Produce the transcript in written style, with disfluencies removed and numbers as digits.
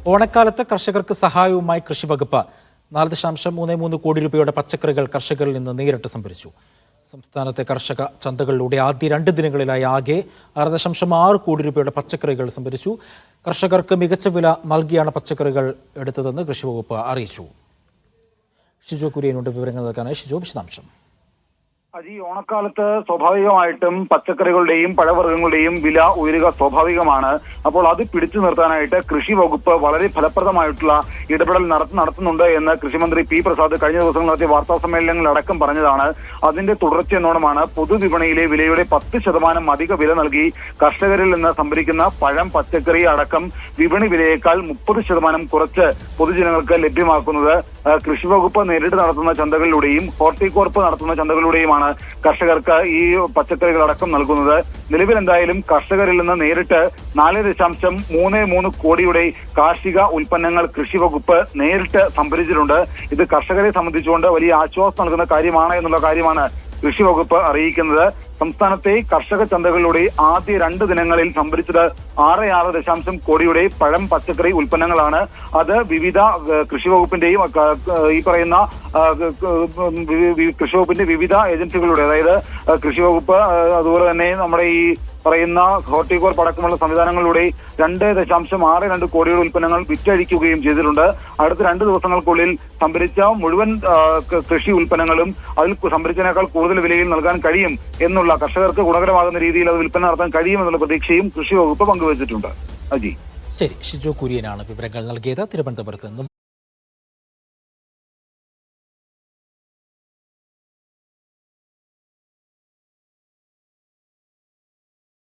ഓണക്കാലത്ത് കർഷകർക്ക് സഹായവുമായി കൃഷിവകുപ്പ് 4.33 കോടി രൂപയുടെ പച്ചക്കറികൾ കർഷകരിൽ നിന്ന് നേരിട്ട് സംഭരിച്ചു. സംസ്ഥാനത്തെ കർഷക ചന്തകളിലൂടെ ആദ്യ 2 ദിനങ്ങളിലായി ആകെ 6.6 കോടി രൂപയുടെ പച്ചക്കറികൾ സംഭരിച്ചു. കർഷകർക്ക് മികച്ച വില നൽകിയാണ് പച്ചക്കറികൾ എടുത്തതെന്ന് കൃഷിവകുപ്പ് അറിയിച്ചു. ഷിജോ കുര്യനുണ്ട് വിവരങ്ങൾ നൽകാനായി. ഷിജോ, വിശദാംശം. ഈ ഓണക്കാലത്ത് സ്വാഭാവികമായിട്ടും പച്ചക്കറികളുടെയും പഴവർഗ്ഗങ്ങളുടെയും വില ഉയരുക സ്വാഭാവികമാണ്. അപ്പോൾ അത് പിടിച്ചു നിർത്താനായിട്ട് കൃഷി വകുപ്പ് വളരെ ഫലപ്രദമായിട്ടുള്ള ഇടപെടൽ നടത്തുന്നുണ്ട് എന്ന് കൃഷിമന്ത്രി പി പ്രസാദ് കഴിഞ്ഞ ദിവസങ്ങൾ നടത്തിയ വാർത്താ സമ്മേളനങ്ങളടക്കം പറഞ്ഞതാണ്. അതിന്റെ തുടർച്ചയെന്നോണമാണ് പൊതുവിപണിയിലെ വിലയുടെ 10% അധിക വില നൽകി കർഷകരിൽ നിന്ന് സംഭരിക്കുന്ന പഴം, പച്ചക്കറി അടക്കം വിപണി വിലയേക്കാൾ 30% കുറച്ച് പൊതുജനങ്ങൾക്ക് ലഭ്യമാക്കുന്നത് കൃഷിവകുപ്പ് നേരിട്ട് നടത്തുന്ന ചന്തകളിലൂടെയും ഹോർട്ടികോർപ്പ് നടത്തുന്ന ചന്തകളിലൂടെയുമാണ് കർഷകർക്ക് ഈ പച്ചക്കറികളടക്കം നൽകുന്നത്. നിലവിൽ എന്തായാലും കർഷകരിൽ നിന്ന് നേരിട്ട് 4.33 കോടിയുടെ കാർഷിക ഉൽപ്പന്നങ്ങൾ കൃഷിവകുപ്പ് നേരിട്ട് സംഭരിച്ചിട്ടുണ്ട്. ഇത് കർഷകരെ സംബന്ധിച്ചുകൊണ്ട് വലിയ ആശ്വാസം നൽകുന്ന കാര്യമാണ് എന്നുള്ള കാര്യമാണ് കൃഷിവകുപ്പ് അറിയിക്കുന്നത്. സംസ്ഥാനത്തെ കർഷക ചന്തകളിലൂടെ ആദ്യ 2 ദിനങ്ങളിൽ സംഭരിച്ചത് 6.6 കോടിയുടെ പഴം, പച്ചക്കറി ഉൽപ്പന്നങ്ങളാണ്. അത് വിവിധ കൃഷിവകുപ്പിന്റെയും ഈ പറയുന്ന കൃഷിവകുപ്പിന്റെ വിവിധ ഏജൻസികളുടെ, അതായത് കൃഷിവകുപ്പ്, അതുപോലെ തന്നെ നമ്മുടെ ഈ പറയുന്ന ഹോർട്ടികോർപ്പ് അടക്കമുള്ള സംവിധാനങ്ങളിലൂടെ 2.62 കോടിയുടെ ഉൽപ്പന്നങ്ങൾ വിറ്റഴിക്കുകയും ചെയ്തിട്ടുണ്ട്. അടുത്ത 2 ദിവസങ്ങൾക്കുള്ളിൽ സംഭരിച്ച മുഴുവൻ കൃഷി ഉൽപ്പന്നങ്ങളും അതിൽ സംഭരിച്ചതിനേക്കാൾ കൂടുതൽ വിലയിൽ നൽകാൻ കഴിയും എന്നുള്ള, കർഷകർക്ക് ഗുണകരമാകുന്ന രീതിയിൽ അത് വിൽപ്പന നടത്താൻ കഴിയുമെന്നുള്ള പ്രതീക്ഷയും കൃഷി വകുപ്പ് പങ്കുവച്ചിട്ടുണ്ട്. അജി, ശരി. ഷിജോ കുര്യനാണ് വിവരങ്ങൾ നൽകിയത്. തിരുവനന്തപുരത്ത് നിന്നും.